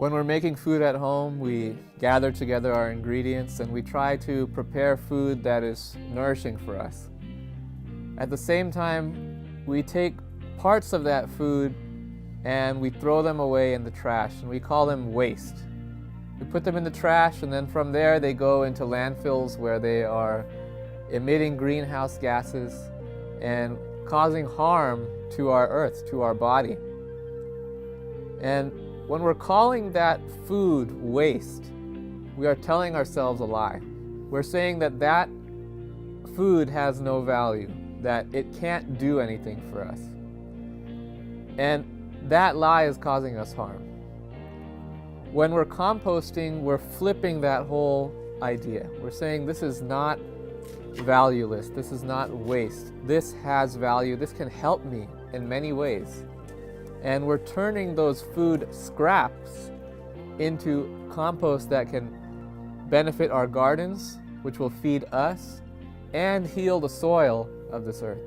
When we're making food at home, we gather together our ingredients and we try to prepare food that is nourishing for us. At the same time, we take parts of that food and we throw them away in the trash, and we call them waste. We put them in the trash, and then from there they go into landfills where they are emitting greenhouse gases and causing harm to our earth, to our body. And when we're calling that food waste, we are telling ourselves a lie. We're saying that that food has no value, that it can't do anything for us. And that lie is causing us harm. When we're composting, we're flipping that whole idea. We're saying this is not valueless, this is not waste. This has value, this can help me in many ways. And we're turning those food scraps into compost that can benefit our gardens, which will feed us and heal the soil of this earth.